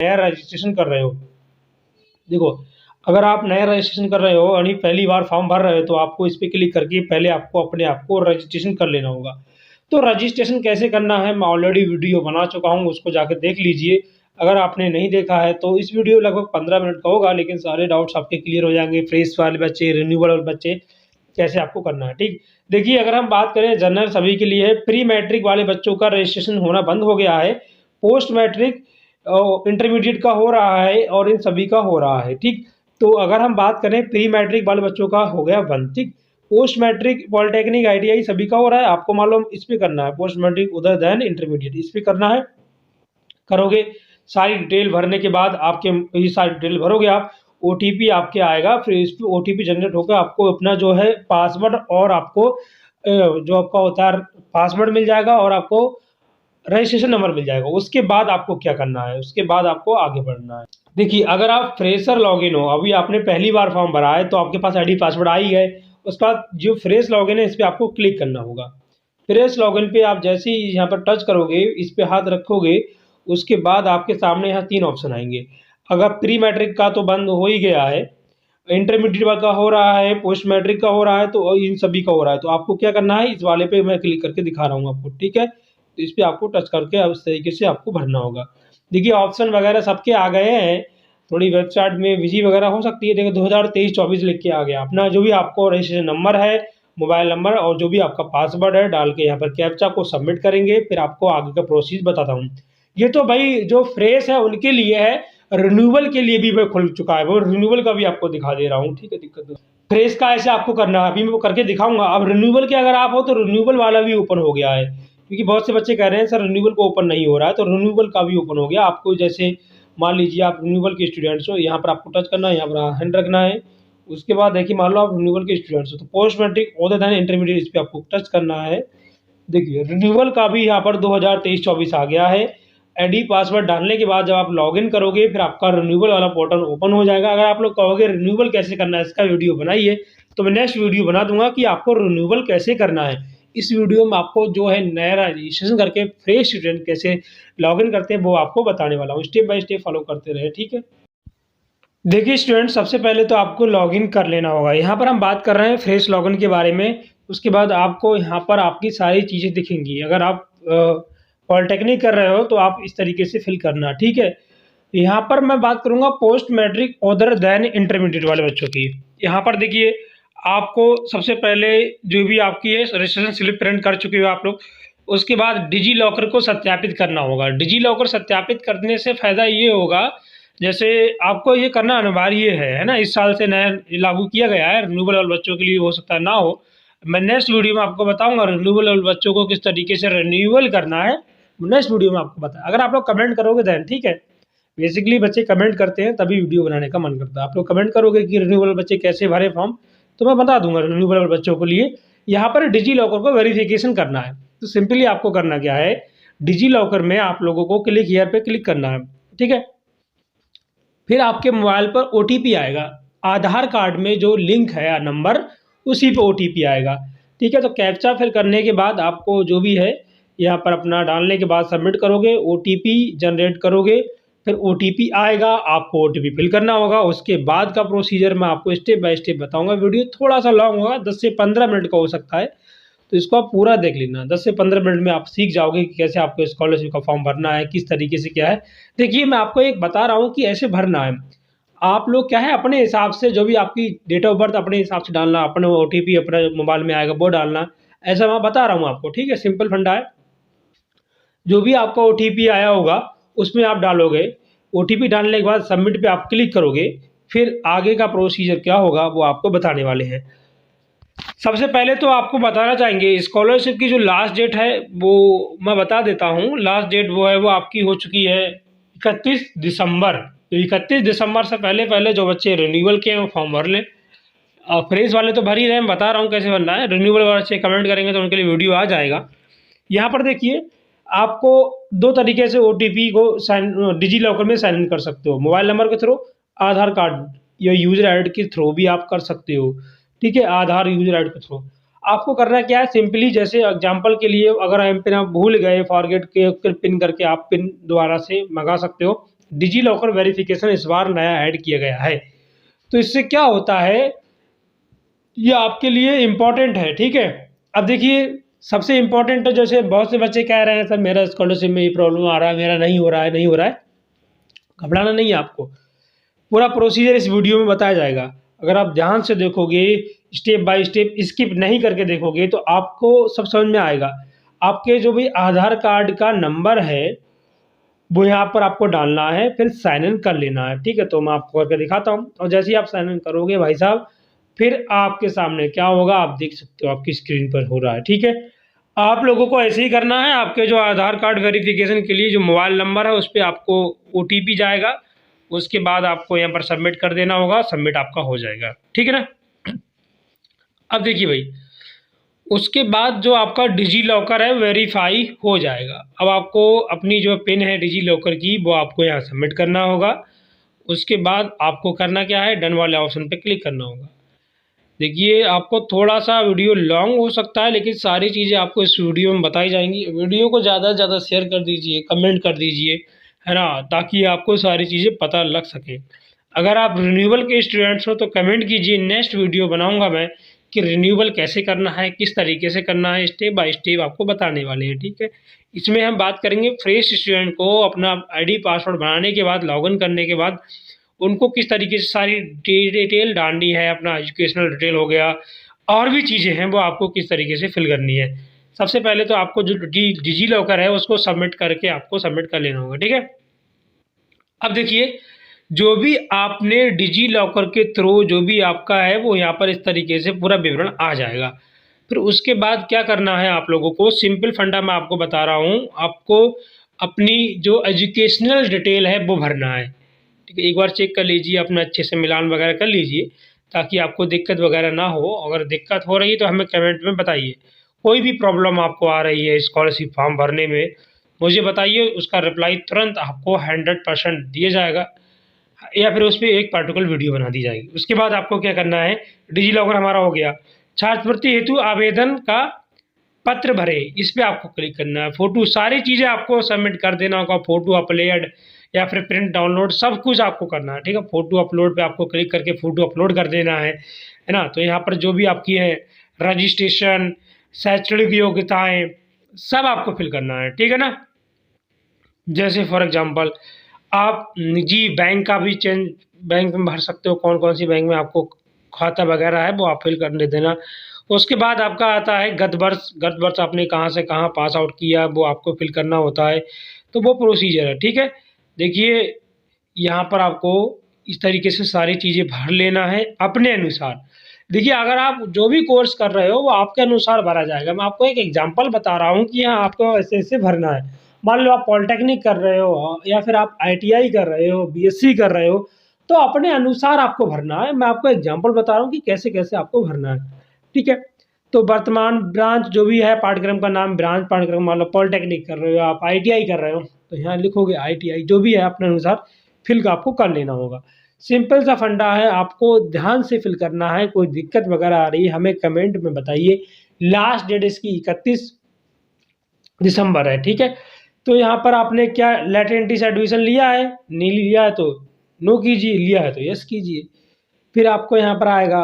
नया रजिस्ट्रेशन कर रहे हो, देखो अगर आप नया रजिस्ट्रेशन कर रहे हो यानी पहली बार फॉर्म भर रहे हो तो आपको इस पे क्लिक करके पहले आपको अपने आप को रजिस्ट्रेशन कर लेना होगा। तो रजिस्ट्रेशन कैसे करना है मैं ऑलरेडी वीडियो बना चुका हूँ, उसको जाकर देख लीजिए। अगर आपने नहीं देखा है तो इस वीडियो लगभग 15 मिनट का होगा, लेकिन सारे डाउट्स आपके क्लियर हो जाएंगे। फ्रेश वाले बच्चे, रिन्यूअल वाले बच्चे, कैसे आपको करना है। ठीक, देखिए अगर हम बात करें जनरल सभी के लिए है, प्री मैट्रिक वाले बच्चों का रजिस्ट्रेशन होना बंद हो गया है, पोस्ट मैट्रिक इंटरमीडिएट का हो रहा है और इन सभी का हो रहा है। ठीक, तो अगर हम बात करें प्री मैट्रिक वाले बच्चों का हो गया बंद। ठीक, पोस्ट मैट्रिक पॉलिटेक्निक आईटीआई सभी का हो रहा है। आपको मालूम इस पे करना है, पोस्ट मैट्रिक उधर देन इंटरमीडिएट इस पे करना है। करोगे, सारी डिटेल भरने के बाद आपके ये सारी डिटेल भरोगे आप, ओटीपी आपके आएगा, फिर इस पे ओटीपी जनरेट होकर आपको अपना जो है पासवर्ड और आपको जो आपका होता है पासवर्ड मिल जाएगा और आपको रजिस्ट्रेशन नंबर मिल जाएगा। उसके बाद आपको क्या करना है, उसके बाद आपको आगे बढ़ना है। देखिए अगर आप फ्रेशर लॉगिन हो, अभी आपने पहली बार फॉर्म भरा है तो आपके पास आईडी पासवर्ड आ ही है। उसके बाद जो फ्रेश लॉगिन है इस पर आपको क्लिक करना होगा। फ्रेश लॉगिन पे आप जैसे ही यहाँ पर टच करोगे, इस पे हाथ रखोगे, उसके बाद आपके सामने यहाँ 3 ऑप्शन आएंगे। अगर प्री मैट्रिक का तो बंद हो ही गया है, इंटरमीडिएट का हो रहा है, पोस्ट मैट्रिक का हो रहा है, तो इन सभी का हो रहा है। तो आपको क्या करना है, इस वाले पे मैं क्लिक करके दिखा रहा हूँ आपको। ठीक है, तो इस पे आपको टच करके उस तरीके से आपको भरना होगा। देखिए ऑप्शन वगैरह सबके आ गए हैं, थोड़ी वेबसाइट में बिजी वगैरह हो सकती है। देखिए 2023-24 लिख के आ गया। अपना जो भी आपको रजिस्ट्रेशन नंबर है, मोबाइल नंबर और जो भी आपका पासवर्ड है डाल के यहाँ पर कैप्चा को सबमिट करेंगे, फिर आपको आगे का प्रोसेस बताता हूँ। ये तो भाई जो फ्रेश है उनके लिए है, रिन्यूअल के लिए भी मैं खुल चुका है, वो रिन्यूअल का भी आपको दिखा दे रहा हूँ। ठीक है, दिक्कत नहीं। फ्रेश का ऐसे आपको करना है, अभी मैं वो करके दिखाऊंगा। अब रिन्यूअल के अगर आप हो तो रिन्यूअल वाला भी ओपन हो गया है, क्योंकि बहुत से बच्चे कह रहे हैं सर रिन्यूअल को ओपन नहीं हो रहा है, तो रिन्यूअल का भी ओपन हो गया। आपको जैसे मान लीजिए आप रिन्यूअल के स्टूडेंट्स हो, यहाँ पर आपको टच करना है, यहाँ पर हैंड रखना है। उसके बाद देखिए मान लो आप रिन्यूअल के स्टूडेंट्स हो तो post matric other than intermediate इस पर आपको टच करना है। देखिए रिन्यूअल का भी यहाँ पर 2023-24 आ गया है। आईडी पासवर्ड डालने के बाद जब आप लॉगिन करोगे फिर आपका रिन्यूअल वाला पोर्टल ओपन हो जाएगा। अगर आप लोग कहोगे रिन्यूअल कैसे करना है इसका वीडियो बनाइए, तो मैं नेक्स्ट वीडियो बना दूंगा कि आपको रिन्यूअल कैसे करना है। इस वीडियो में आपको जो है नया रजिस्ट्रेशन करके फ्रेश स्टूडेंट कैसे लॉगिन करते हैं वो आपको बताने वाला हूँ। स्टेप बाय स्टेप फॉलो करते रहे। ठीक है, देखिए स्टूडेंट सबसे पहले तो आपको लॉगिन कर लेना होगा। यहाँ पर हम बात कर रहे हैं फ्रेश लॉगिन के बारे में। उसके बाद आपको यहाँ पर आपकी सारी चीज़ें दिखेंगी। अगर आप पॉलिटेक्निक कर रहे हो तो आप इस तरीके से फिल करना। ठीक है, यहाँ पर मैं बात करूँगा post matric other than intermediate वाले बच्चों की। यहाँ पर देखिए आपको सबसे पहले जो भी आपकी है रजिस्ट्रेशन स्लिप प्रिंट कर चुके हो आप लोग, उसके बाद डिजी लॉकर को सत्यापित करना होगा। डिजी लॉकर सत्यापित करने से फ़ायदा ये होगा, जैसे आपको ये करना अनिवार्य है ना, इस साल से नया लागू किया गया है। रिन्यूएबल वाले बच्चों के लिए हो सकता है ना हो, मैं नेक्स्ट वीडियो में आपको बताऊंगा रिन्यूएबल वाले बच्चों को किस तरीके से रिन्यूअल करना है। नेक्स्ट वीडियो में आपको बता, अगर आप लोग कमेंट करोगे देन ठीक है। बेसिकली बच्चे कमेंट करते हैं तभी वीडियो बनाने का मन करता है। आप लोग कमेंट करोगे कि रिन्यूएबल बच्चे कैसे भरे फॉर्म, तो मैं बता दूंगा रिन्यूएबल वाले बच्चों के लिए। यहाँ पर डिजी लॉकर को वेरिफिकेशन करना है, तो सिंपली आपको करना क्या है, डिजी लॉकर में आप लोगों को क्लिक हियर पे क्लिक करना है। ठीक है, फिर आपके मोबाइल पर ओटीपी आएगा, आधार कार्ड में जो लिंक है या नंबर उसी पे ओटीपी आएगा। ठीक है, तो कैप्चा फिल करने के बाद आपको जो भी है यहाँ पर अपना डालने के बाद सबमिट करोगे, ओटीपी जनरेट करोगे, फिर ओटीपी आएगा, आपको ओटीपी फिल करना होगा। उसके बाद का प्रोसीजर मैं आपको स्टेप बाय स्टेप बताऊंगा। वीडियो थोड़ा सा लॉन्ग होगा, 10 से 15 मिनट का हो सकता है, तो इसको आप पूरा देख लेना। 10 से 15 मिनट में आप सीख जाओगे कि कैसे आपको स्कॉलरशिप का फॉर्म भरना है, किस तरीके से क्या है। देखिए मैं आपको एक बता रहा हूँ कि ऐसे भरना है। आप लोग क्या है अपने हिसाब से जो भी आपकी डेट ऑफ बर्थ अपने हिसाब से डालना, अपने ओटीपी अपने मोबाइल में आएगा वो डालना, ऐसा मैं बता रहा हूँ आपको। ठीक है, सिंपल फंडा है। जो भी आपका ओटीपी आया होगा उसमें आप डालोगे, ओटीपी डालने के बाद सबमिट पे आप क्लिक करोगे, फिर आगे का प्रोसीजर क्या होगा वो आपको बताने वाले हैं। सबसे पहले तो आपको बताना चाहेंगे स्कॉलरशिप की जो लास्ट डेट है वो मैं बता देता हूँ। लास्ट डेट वो है वो आपकी हो चुकी है 31 दिसंबर। तो 31 दिसंबर से पहले पहले जो बच्चे रिन्यूअल के हैं फॉर्म भर लें। फ्रेश वाले तो भर ही रहे हैं, बता रहा हूँ कैसे भरना है। रिन्यूअल वाले बच्चे कमेंट करेंगे तो उनके लिए वीडियो आ जाएगा। यहाँ पर देखिए आपको 2 तरीके से ओटीपी को डिजी लॉकर में साइन इन कर सकते हो, मोबाइल नंबर के थ्रू, आधार कार्ड या यूजर आईडी के थ्रू भी आप कर सकते हो। ठीक है, आधार यूजर आईडी के थ्रू आपको करना क्या है, सिंपली जैसे एग्जांपल के लिए अगर एम पिन आप भूल गए, फॉरगेट के पिन करके आप पिन दोबारा से मंगा सकते हो। डिजी लॉकर वेरिफिकेशन इस बार नया ऐड किया गया है। तो इससे क्या होता है, ये आपके लिए इम्पोर्टेंट है, ठीक है। अब देखिए सबसे इम्पोर्टेंट है, जैसे बहुत से बच्चे कह रहे हैं सर मेरा स्कॉलरशिप में ये प्रॉब्लम आ रहा है, मेरा नहीं हो रहा है, नहीं हो रहा है। घबराना नहीं है आपको, पूरा प्रोसीजर इस वीडियो में बताया जाएगा। अगर आप ध्यान से देखोगे, स्टेप बाय स्टेप स्किप नहीं करके देखोगे तो आपको सब समझ में आएगा। आपके जो भी आधार कार्ड का नंबर है वो यहाँ पर आपको डालना है, फिर साइन इन कर लेना है, ठीक है। तो मैं आपको करके दिखाता हूँ, और जैसे ही आप साइन इन करोगे भाई साहब, फिर आपके सामने क्या होगा आप देख सकते हो, आपकी स्क्रीन पर हो रहा है, ठीक है। आप लोगों को ऐसे ही करना है। आपके जो आधार कार्ड वेरिफिकेशन के लिए जो मोबाइल नंबर है उस पर आपको OTP जाएगा, उसके बाद आपको यहाँ पर सबमिट कर देना होगा, सबमिट आपका हो जाएगा, ठीक है ना। अब देखिए भाई, उसके बाद जो आपका डिजी लॉकर है वेरीफाई हो जाएगा। अब आपको अपनी जो पिन है डिजी लॉकर की वो आपको यहाँ सबमिट करना होगा। उसके बाद आपको करना क्या है, डन वाले ऑप्शन पे क्लिक करना होगा। देखिए आपको थोड़ा सा वीडियो लॉन्ग हो सकता है, लेकिन सारी चीज़ें आपको इस वीडियो में बताई जाएंगी। वीडियो को ज़्यादा से ज़्यादा शेयर कर दीजिए, कमेंट कर दीजिए, है ना, ताकि आपको सारी चीज़ें पता लग सके। अगर आप रिन्यूअल के स्टूडेंट्स हो तो कमेंट कीजिए, नेक्स्ट वीडियो बनाऊंगा मैं कि रिन्यूअल कैसे करना है, किस तरीके से करना है, स्टेप बाय स्टेप आपको बताने वाले हैं, ठीक है। इसमें हम बात करेंगे फ्रेश स्टूडेंट को अपना ID पासवर्ड बनाने के बाद, लॉगिन करने के बाद उनको किस तरीके से सारी डिटेल डालनी है, अपना एजुकेशनल डिटेल हो गया, और भी चीज़ें हैं वो आपको किस तरीके से फिल करनी है। सबसे पहले तो आपको जो डिजी लॉकर है उसको सबमिट करके आपको सबमिट कर लेना होगा, ठीक है। अब देखिए, जो भी आपने डिजी लॉकर के थ्रू जो भी आपका है वो यहाँ पर इस तरीके से पूरा विवरण आ जाएगा। फिर उसके बाद क्या करना है आप लोगों को, सिंपल फंडा मैं आपको बता रहा हूँ। आपको अपनी जो एजुकेशनल डिटेल है वो भरना है, ठीक है। एक बार चेक कर लीजिए, अपना अच्छे से मिलान वगैरह कर लीजिए ताकि आपको दिक्कत वगैरह ना हो। अगर दिक्कत हो रही है तो हमें कमेंट में बताइए। कोई भी प्रॉब्लम आपको आ रही है स्कॉलरशिप फॉर्म भरने में, मुझे बताइए, उसका रिप्लाई तुरंत आपको 100% दिया जाएगा, या फिर उस पर एक पार्टिकुलर वीडियो बना दी जाएगी। उसके बाद आपको क्या करना है, डिजी लॉकर हमारा हो गया। छात्रवृत्ति हेतु आवेदन का पत्र भरे, इस पर आपको क्लिक करना है। फ़ोटो, सारी चीज़ें आपको सबमिट कर देना होगा, फ़ोटो अपलोड या फिर प्रिंट डाउनलोड सब कुछ आपको करना है, ठीक है। फ़ोटो अपलोड पे आपको क्लिक करके फ़ोटो अपलोड कर देना है ना। तो यहाँ पर जो भी आपकी है रजिस्ट्रेशन, शैक्षणिक योग्यताएँ सब आपको फिल करना है, ठीक है ना। जैसे फॉर एग्जांपल आप निजी बैंक का भी चेंज बैंक में भर सकते हो, कौन कौन सी बैंक में आपको खाता वगैरह है वो आप फिल करने देना। उसके बाद आपका आता है गत वर्ष आपने कहाँ से कहाँ पास आउट किया वो आपको फिल करना होता है। तो वो प्रोसीजर है, ठीक है। देखिए यहाँ पर आपको इस तरीके से सारी चीज़ें भर लेना है अपने अनुसार। देखिए अगर आप जो भी कोर्स कर रहे हो वो आपके अनुसार भरा जाएगा। मैं आपको एक एग्जांपल बता रहा हूँ कि यहाँ आपको ऐसे ऐसे भरना है। मान लो आप पॉलिटेक्निक कर रहे हो या फिर आप ITI कर रहे हो, BSc कर रहे हो, तो अपने अनुसार आपको भरना है। मैं आपको एग्जांपल बता रहा हूँ कि कैसे कैसे आपको भरना है, ठीक है। तो वर्तमान ब्रांच जो भी है, पाठ्यक्रम का नाम ब्रांच पाठ्यक्रम, मान लो पॉलिटेक्निक कर रहे हो, आप ITI कर रहे हो, तो यहाँ लिखोगे ITI, जो भी है अपने अनुसार फिल आपको कर लेना होगा। सिंपल सा फंडा है, आपको ध्यान से फिल करना है। कोई दिक्कत वगैरह आ रही है हमें कमेंट में बताइए। लास्ट डेट इसकी 31 दिसंबर है, ठीक है। तो यहाँ पर आपने क्या लैटेंटी से एडमिशन लिया है, नहीं लिया है तो नो कीजिए, लिया है तो यस कीजिए। फिर आपको यहाँ पर आएगा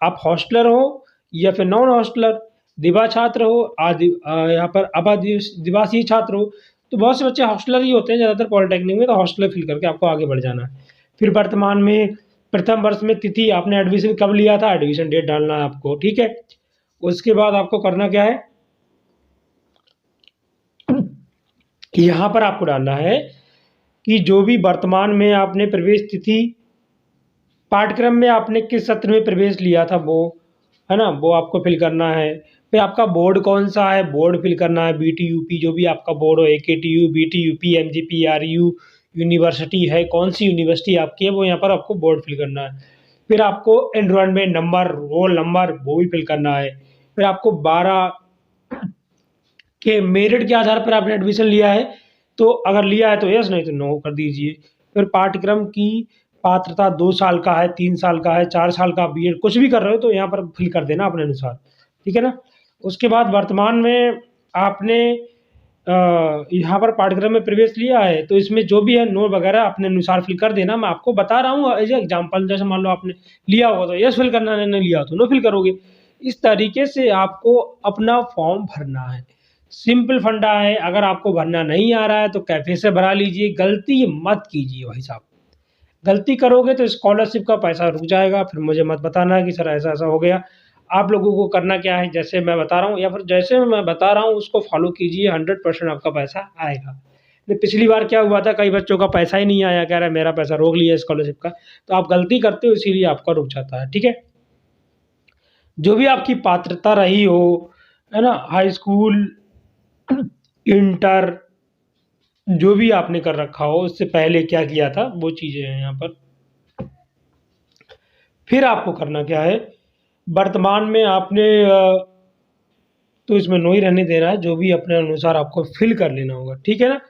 आप हॉस्टलर हो या फिर नॉन हॉस्टलर, दिवा छात्र हो, यहाँ पर दिवासी छात्र हो। तो बहुत से बच्चे हॉस्टलर ही होते हैं ज़्यादातर पॉलिटेक्निक में, तो हॉस्टलर फिल करके आपको आगे बढ़ जाना है। फिर वर्तमान में प्रथम वर्ष में तिथि, आपने एडमिशन कब लिया था, एडमिशन डेट डालना है आपको, ठीक है। उसके बाद आपको करना क्या है, यहाँ पर आपको डालना है कि जो भी वर्तमान में आपने प्रवेश तिथि, पाठ्यक्रम में आपने किस सत्र में प्रवेश लिया था वो, है ना, वो आपको फिल करना है। फिर आपका बोर्ड कौन सा है, बोर्ड फिल करना है। BTUP जो भी आपका बोर्ड हो, AKTU, BTUP, MGP, RU, university है, कौन सी यूनिवर्सिटी आपकी है वो यहाँ पर आपको बोर्ड फिल करना है। फिर आपको एनरोलमेंट नंबर, रोल नंबर वो भी फिल करना है। फिर आपको 12 के मेरिट के आधार पर आपने एडमिशन लिया है, तो अगर लिया है तो यस, नहीं तो नो कर दीजिए। फिर पाठ्यक्रम की पात्रता 2 साल का है, 3 साल का है, 4 साल का BEd कुछ भी कर रहे हो तो यहाँ पर फिल कर देना अपने अनुसार, ठीक है ना। उसके बाद वर्तमान में आपने यहाँ पर पाठ्यक्रम में प्रवेश लिया है, तो इसमें जो भी है नोट वगैरह अपने अनुसार फिल कर देना। मैं आपको बता रहा हूँ एज एग्जाम्पल, जैसे मान लो आपने लिया होगा तो यस फिल करना है, नहीं लिया तो नो फिल करोगे। इस तरीके से आपको अपना फॉर्म भरना है। सिंपल फंडा है, अगर आपको भरना नहीं आ रहा है तो कैफे से भरा लीजिए, गलती मत कीजिए भाई साहब। गलती करोगे तो स्कॉलरशिप का पैसा रुक जाएगा, फिर मुझे मत बताना कि सर ऐसा-ऐसा हो गया। आप लोगों को करना क्या है, जैसे मैं बता रहा हूँ या फिर जैसे मैं बता रहा हूँ उसको फ़ॉलो कीजिए, 100% आपका पैसा आएगा। नहीं, पिछली बार क्या हुआ था, कई बच्चों का पैसा ही नहीं आया, कह रहा है मेरा पैसा रोक लिया स्कॉलरशिप का। तो आप गलती करते हो इसीलिए आपका रुक जाता है, ठीक है? जो भी आपकी पात्रता रही हो, है ना? हाई स्कूल, इंटर, जो भी आपने कर रखा हो, उससे पहले क्या किया था, वो चीज़ें हैं यहाँ पर। फिर आपको करना क्या है, वर्तमान में आपने तो इसमें नो ही रहने देना है, जो भी अपने अनुसार आपको फिल कर लेना होगा, ठीक है ना?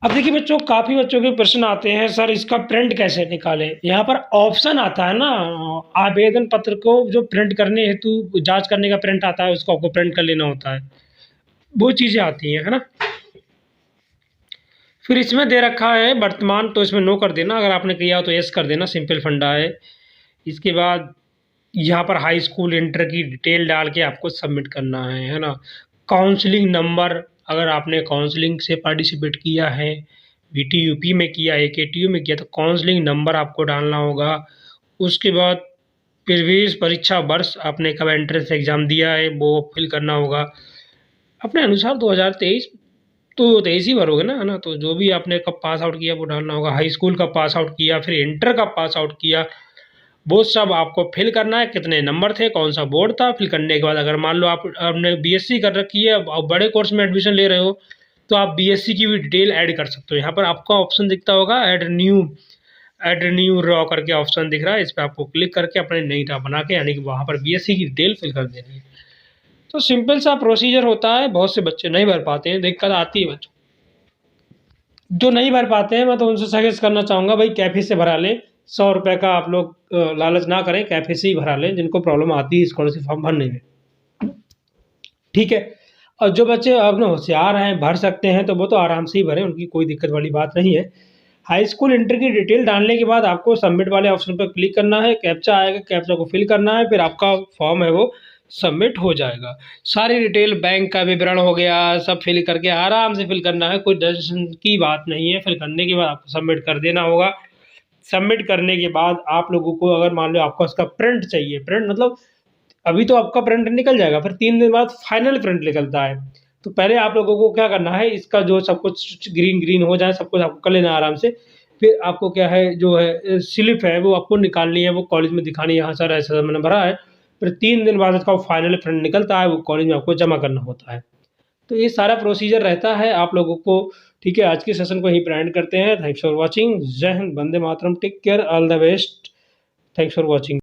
अब देखिए बच्चों, काफ़ी बच्चों के प्रश्न आते हैं, सर इसका प्रिंट कैसे निकालें? यहाँ पर ऑप्शन आता है ना, आवेदन पत्र को जो प्रिंट करने हेतु जाँच करने का प्रिंट आता है, उसको आपको प्रिंट कर लेना होता है। वो चीज़ें आती हैं, है ना? फिर इसमें दे रखा है वर्तमान, तो इसमें नो कर देना, अगर आपने किया हो तो येस कर देना, सिंपल फंडा है। इसके बाद यहाँ पर हाई स्कूल इंटर की डिटेल डाल के आपको सबमिट करना है ना? काउंसलिंग नंबर, अगर आपने काउंसलिंग से पार्टिसिपेट किया है, बीटीयूपी में किया है, केटीयू में किया, तो काउंसलिंग नंबर आपको डालना होगा। उसके बाद प्रवेश परीक्षा वर्ष आपने कब एंट्रेंस एग्ज़ाम दिया है, वो फिल करना होगा। अपने अनुसार 2023 तो 23 ही भरोगे ना, है ना? तो जो भी आपने कब पास आउट किया वो डालना होगा। हाई स्कूल कब पास आउट किया, फिर इंटर कब पास आउट किया, वो सब आपको फिल करना है। कितने नंबर थे, कौन सा बोर्ड था, फिल करने के बाद अगर मान लो आपने बीएससी कर रखी है, अब बड़े कोर्स में एडमिशन ले रहे हो, तो आप बीएससी की भी डिटेल ऐड कर सकते हो। यहाँ पर आपका ऑप्शन दिखता होगा ऐड न्यू रॉ करके ऑप्शन दिख रहा है, इस पर आपको क्लिक करके अपने नई टैब बना के, यानी कि वहाँ पर बीएससी की डिटेल फिल कर देनी है। तो सिंपल सा प्रोसीजर होता है, बहुत से बच्चे नहीं भर पाते हैं, दिक्कत आती है बच्चों। जो नहीं भर पाते हैं, मैं तो उनसे सजेस्ट करना चाहूँगा भाई कैफे से भरा लें। 100 रुपये का आप लोग लालच ना करें, कैफे से ही भरा लें, जिनको प्रॉब्लम आती है स्कॉलरशिप फॉर्म भरने में, ठीक है? और जो बच्चे अपने होशियार हैं, भर सकते हैं, तो वो तो आराम से ही भरें, उनकी कोई दिक्कत वाली बात नहीं है। हाई स्कूल इंटर की डिटेल डालने के बाद आपको सबमिट वाले ऑप्शन पर क्लिक करना है, कैप्चा आएगा, कैप्चा को फिल करना है, फिर आपका फॉर्म है वो सबमिट हो जाएगा। सारी डिटेल बैंक का विवरण हो गया, सब फिल करके आराम से फिल करना है, कोई टेंशन की बात नहीं है। फिल करने के बाद आपको सबमिट कर देना होगा। सबमिट करने के बाद आप लोगों को अगर मान लो आपको उसका प्रिंट चाहिए, प्रिंट मतलब अभी तो आपका प्रिंट निकल जाएगा, फिर 3 दिन बाद फाइनल प्रिंट निकलता है। तो पहले आप लोगों को क्या करना है, इसका जो सब कुछ ग्रीन हो जाए, सब कुछ आपको कर लेना है आराम से। फिर आपको क्या है, जो है स्लिप है वो आपको निकालनी है, वो कॉलेज में दिखानी है, हाँ सर ऐसा मैंने भरा है। फिर 3 दिन बाद इसका फाइनल प्रिंट निकलता है, वो कॉलेज में आपको जमा करना होता है। तो ये सारा प्रोसीजर रहता है आप लोगों को, ठीक है? आज के सेशन को यहीं पे एंड करते हैं। Thanks for watching. Jai Hind, Vande Mataram, take care, all the best. Thanks for watching.